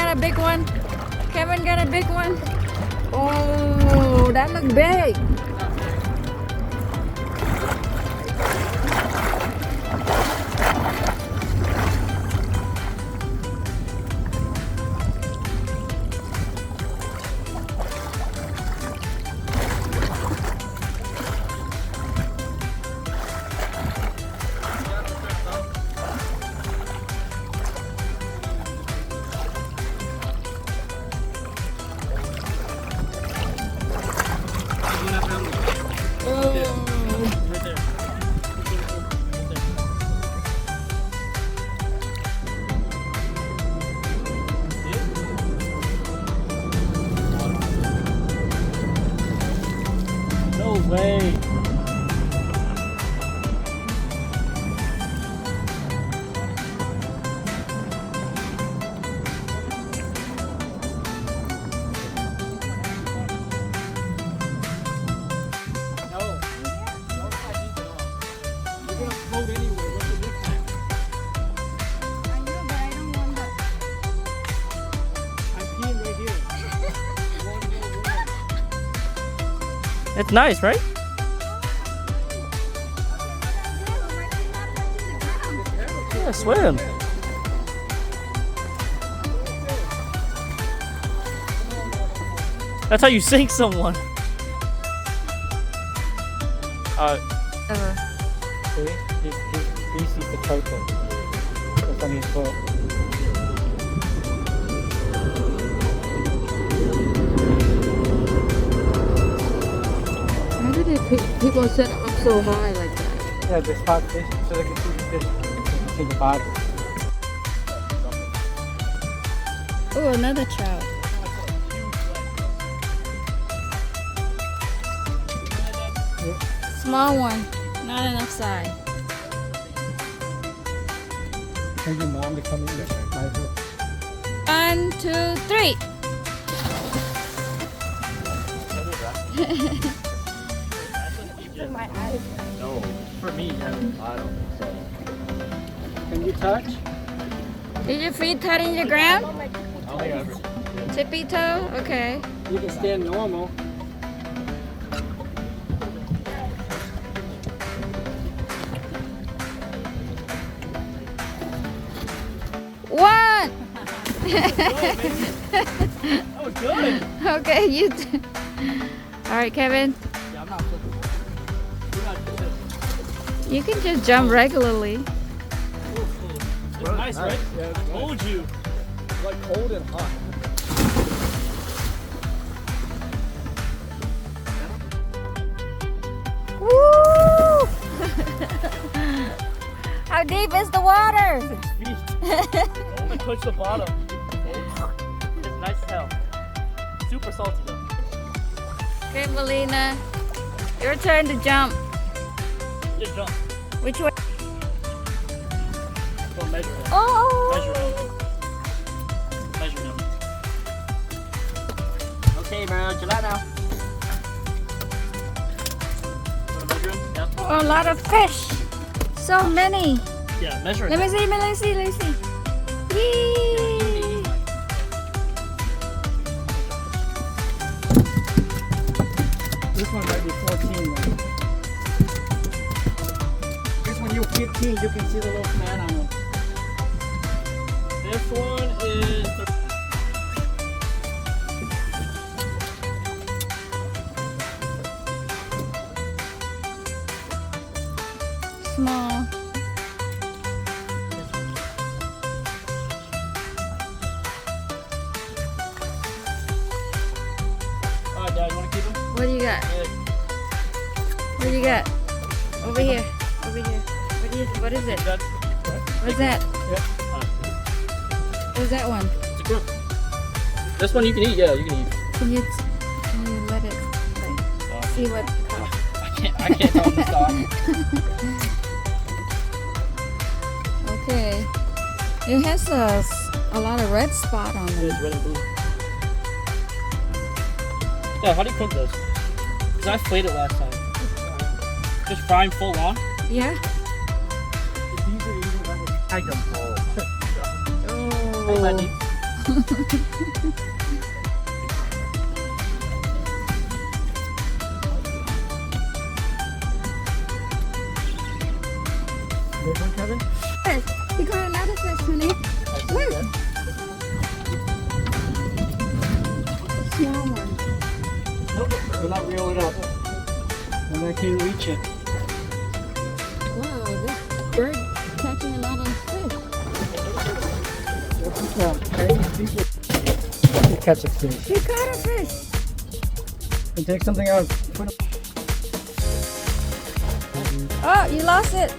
got a big one. Kevin got a big one. Oh, that look big. No way. It's nice, right? Yeah, swim. That's how you sink someone. See? He sees the turtle. That's on his foot. Why do people set up so high like that? Yeah, they spot fish so they can see the fish. They can see the body. Oh, another trout. Small one, not enough size. Tell your mom to come in there. 1, 2, 3. No, for me, no. I don't think so. Can you touch? Did your feet touch in the ground? Oh, yeah. Tippy toe? Okay. You can stand normal. One! That was good. Okay, you. Alright, Kevin. Yeah, I'm not flipping. You're not flipping. You can just jump regularly. It's nice, right? Yeah, I told you. It's like cold and hot. Woo! How deep is the water? 6 feet. Only touch the bottom. It's nice as hell. Super salty though. Okay, Melina. Your turn to jump. Just jump. Which way? Go measure him. Oh! Measure him. Okay, bro. Chill out now. Wanna measure him? Yeah. Oh, a lot of fish. So many. Yeah, measure him. Let me see, let me see, let me see. Yee! This one might be 14 though. This one you're 15, you can see the little fan on him. This one is Small. Alright, Dad, you wanna keep him? What do you got? What do you got? Over here. Over here. What is it? Dad? What's that? Yeah. What's that one? It's a group. This one you can eat, yeah, you can eat. Can you let it like, see what? I can't tell him to stop. Okay. It has a lot of red spot on It it. is red and blue. Yeah, how do you cook this? Because I flayed it last time. Just fry them full on? Yeah? It's easier to eat it when I them. Oh. Big one, Kevin? Fish. He caught another fish, honey. Look. Small one. Nope. Do not reel it up. And I can't reach it. Wow, this bird catching a lot of fish. You catch a fish. He caught a fish. And take something out. Put it. Oh, you lost it.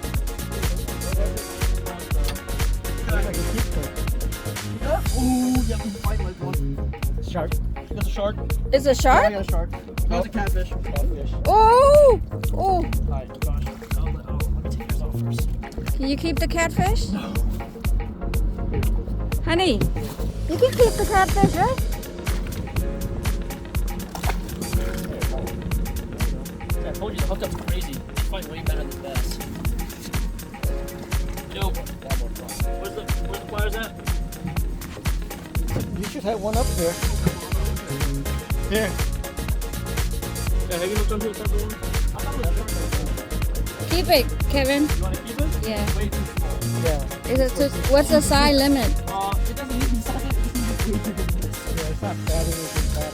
Ooh, yeah, we can fight like one. Shark. There's a shark. It's a shark? Yeah, shark. There's a catfish. Catfish. Oh! Oh! Alright, gosh. Let me take yours off first. Can you keep the catfish? Honey, you can keep the catfish, right? Yeah, I told you the hookup's crazy. They fight way better than bass. Yo, where's the pliers at? You should have one up there. Here. Yeah, have you looked under the top one? I thought it was a Keep it, Kevin. You want to keep it? Yeah. Way too small. Yeah. Is it too, what's the size limit? It doesn't need to be size. Yeah, it's not bad. It isn't bad.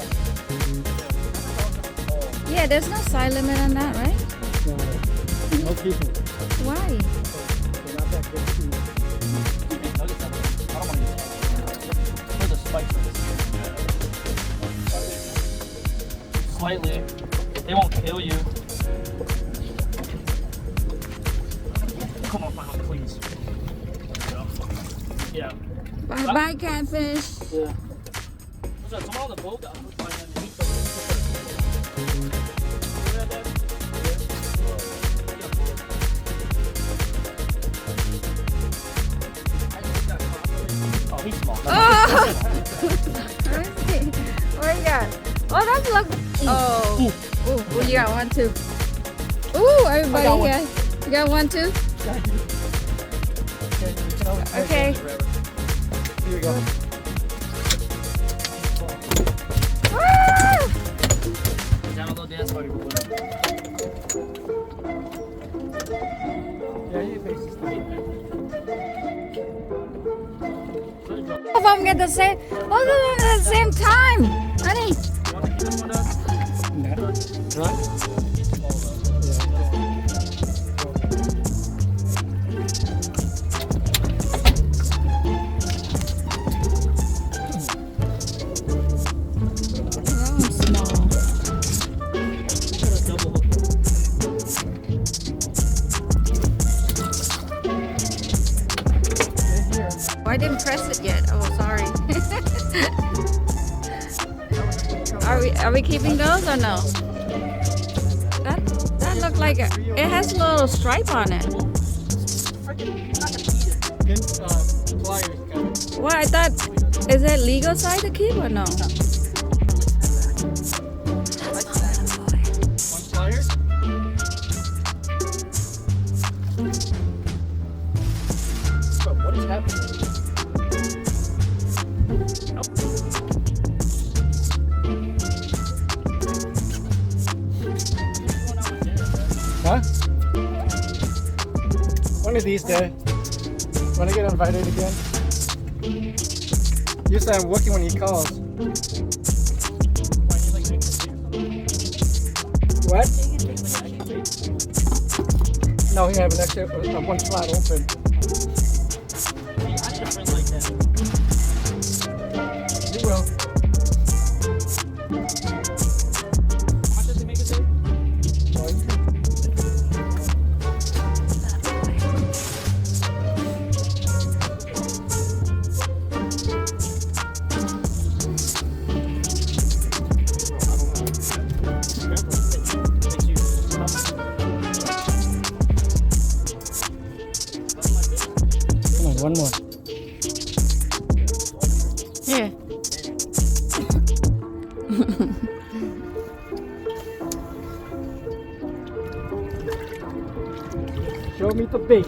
Yeah, there's no size limit on that, right? No keeping. Why? They're not that good to eat. I don't want to use it. Where the spikes are. Slightly. They won't kill you. Come on, Mama, please. Yeah. Bye bye, catfish. Yeah. Someone on the boat that I'm finding underneath them. Oh, he's small. Oh! What you got? Oh, that's look. Oh. Ooh, you got one too. Ooh, everybody got one. here. You got one too? Okay. Here we go. Ah! Down a little dance party. Yeah, your face is tight. Both of them get the same. Both of them at the same time, honey. Right? Oh, I didn't press it yet. Oh, sorry. Are we keeping those or no? That looked like it has a little stripe on it. Pliers, Kevin. What I thought, is it legal size to keep or no? One plier? Bro, what is happening? Huh? One of these days. When I get invited again. Usually I'm working when he calls. What? No, he have an extra one slot open. I need a friend like that. He will. How much does he make a day? Come on, one more. Here. Show me the bait.